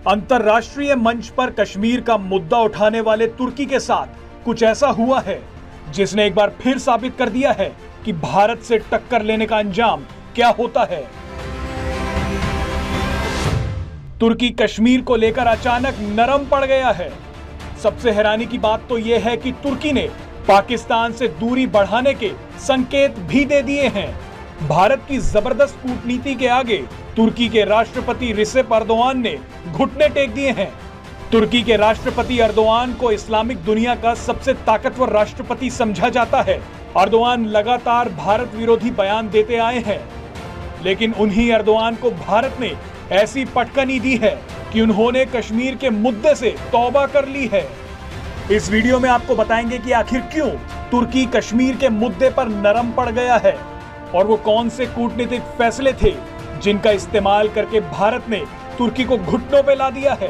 अंतरराष्ट्रीय मंच पर कश्मीर का मुद्दा उठाने वाले तुर्की के साथ कुछ ऐसा हुआ है जिसने एक बार फिर साबित कर दिया है कि भारत से टक्कर लेने का अंजाम क्या होता है। तुर्की कश्मीर को लेकर अचानक नरम पड़ गया है। सबसे हैरानी की बात तो यह है कि तुर्की ने पाकिस्तान से दूरी बढ़ाने के संकेत भी दे दिए हैं। भारत की जबरदस्त कूटनीति के आगे तुर्की के राष्ट्रपति रिसेप अर्दोआन ने घुटने टेक दिए हैं। तुर्की के राष्ट्रपति अर्दोआन को इस्लामिक दुनिया का सबसे ताकतवर राष्ट्रपति समझा जाता है। अर्दोआन लगातार भारत विरोधी बयान देते आए हैं, लेकिन उन्हीं अर्दोआन को भारत ने ऐसी पटकनी दी है कि उन्होंने कश्मीर के मुद्दे से तौबा कर ली है। इस वीडियो में आपको बताएंगे कि आखिर क्यों तुर्की कश्मीर के मुद्दे पर नरम पड़ गया है और वो कौन से कूटनीतिक फैसले थे जिनका इस्तेमाल करके भारत ने तुर्की को घुटनों पे ला दिया है।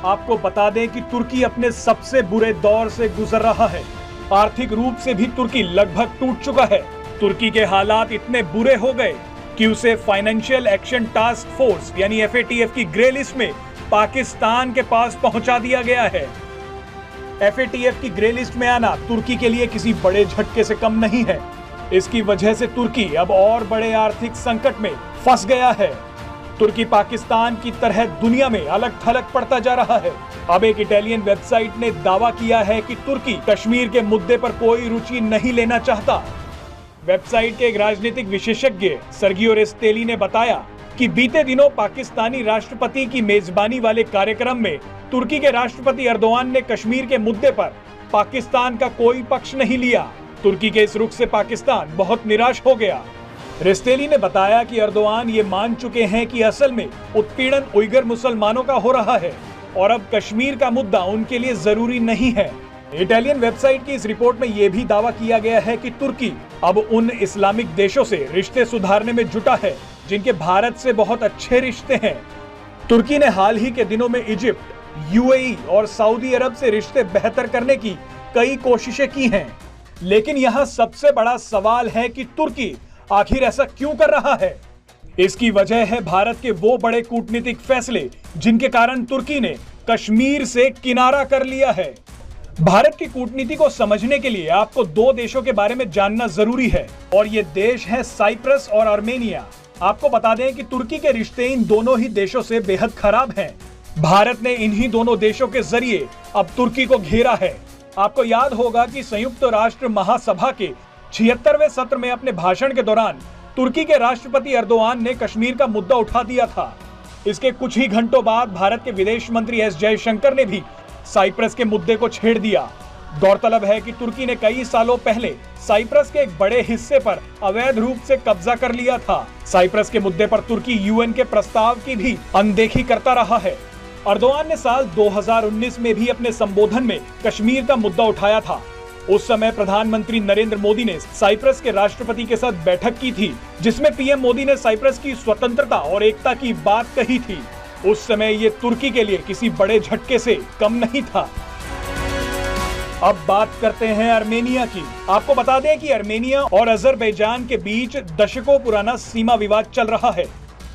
आपको बता दें कि तुर्की अपने सबसे बुरे दौर से गुजर रहा है। आर्थिक रूप से भी तुर्की लगभग टूट चुका है। तुर्की के हालात इतने बुरे हो गए कि उसे फाइनेंशियल एक्शन टास्क फोर्स यानी FATF की ग्रे लिस्ट में पाकिस्तान के पास पहुंचा दिया गया है। FATF की ग्रे लिस्ट में आना तुर्की के लिए किसी बड़े झटके से कम नहीं है। इसकी वजह से तुर्की अब और बड़े आर्थिक संकट में फंस गया है। तुर्की पाकिस्तान की तरह दुनिया में अलग थलग पड़ता जा रहा है। अब एक इटालियन वेबसाइट ने दावा किया है कि तुर्की कश्मीर के मुद्दे पर कोई रुचि नहीं लेना चाहता। वेबसाइट के एक राजनीतिक विशेषज्ञ सर्गियो रेस्तेली ने बताया कि बीते दिनों पाकिस्तानी राष्ट्रपति की मेजबानी वाले कार्यक्रम में तुर्की के राष्ट्रपति अर्दोआन ने कश्मीर के मुद्दे पर पाकिस्तान का कोई पक्ष नहीं लिया। तुर्की के इस रुख से पाकिस्तान बहुत निराश हो गया। रेस्तेली ने बताया कि अर्दोआन ये मान चुके हैं कि असल में उत्पीड़न उइगर मुसलमानों का हो रहा है और अब कश्मीर का मुद्दा उनके लिए जरूरी नहीं है। इटालियन वेबसाइट की इस रिपोर्ट में यह भी दावा किया गया है कि तुर्की अब उन इस्लामिक देशों से रिश्ते सुधारने में जुटा है जिनके भारत से बहुत अच्छे रिश्ते हैं। तुर्की ने हाल ही के दिनों में इजिप्ट, UAE और सऊदी अरब से रिश्ते बेहतर करने की कई कोशिशें की हैं, लेकिन यहाँ सबसे बड़ा सवाल है कि तुर्की आखिर ऐसा क्यों कर रहा है। इसकी वजह है भारत के वो बड़े कूटनीतिक फैसले जिनके कारण तुर्की ने कश्मीर से किनारा कर लिया है। भारत की कूटनीति को समझने के लिए आपको दो देशों के बारे में जानना जरूरी है और ये देश है साइप्रस और आर्मेनिया। आपको बता दें कि तुर्की के रिश्ते इन दोनों ही देशों से बेहद खराब हैं। भारत ने इन्हीं दोनों देशों के जरिए अब तुर्की को घेरा है। आपको याद होगा कि संयुक्त राष्ट्र महासभा के 76वें सत्र में अपने भाषण के दौरान तुर्की के राष्ट्रपति अर्दोआन ने कश्मीर का मुद्दा उठा दिया था। इसके कुछ ही घंटों बाद भारत के विदेश मंत्री S जयशंकर ने भी साइप्रस के मुद्दे को छेड़ दिया। गौरतलब है कि तुर्की ने कई सालों पहले साइप्रस के एक बड़े हिस्से पर अवैध रूप से कब्जा कर लिया था। साइप्रस के मुद्दे पर तुर्की UN के प्रस्ताव की भी अनदेखी करता रहा है। अर्दोआन ने साल 2019 में भी अपने संबोधन में कश्मीर का मुद्दा उठाया था। उस समय प्रधानमंत्री नरेंद्र मोदी ने साइप्रस के राष्ट्रपति के साथ बैठक की थी, जिसमें PM मोदी ने साइप्रस की स्वतंत्रता और एकता की बात कही थी। उस समय ये तुर्की के लिए किसी बड़े झटके से कम नहीं था। अब बात करते हैं आर्मेनिया की। आपको बता दें कि आर्मेनिया और अजरबैजान के बीच दशकों पुराना सीमा विवाद चल रहा है।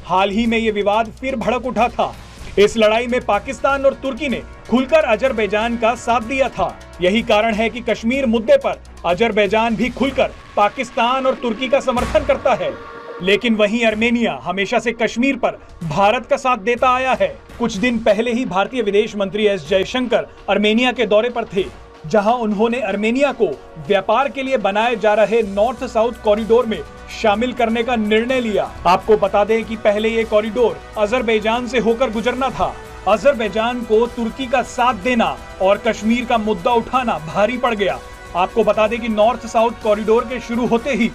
हाल ही में ये विवाद फिर भड़क उठा था। इस लड़ाई में पाकिस्तान और तुर्की ने खुलकर अजरबैजान का साथ दिया था। यही कारण है कि कश्मीर मुद्दे पर अजरबैजान भी खुलकर पाकिस्तान और तुर्की का समर्थन करता है, लेकिन वहीं आर्मेनिया हमेशा से कश्मीर पर भारत का साथ देता आया है। कुछ दिन पहले ही भारतीय विदेश मंत्री S जयशंकर आर्मेनिया के दौरे पर थे, जहां उन्होंने आर्मेनिया को व्यापार के लिए बनाए जा रहे नॉर्थ साउथ कॉरिडोर में शामिल करने का निर्णय लिया। आपको बता दें कि पहले ये कॉरिडोर अजरबैजान से होकर गुजरना था। अजरबैजान को तुर्की का साथ देना और कश्मीर का मुद्दा उठाना भारी पड़ गया। आपको बता दें कि नॉर्थ साउथ कॉरिडोर के शुरू होते ही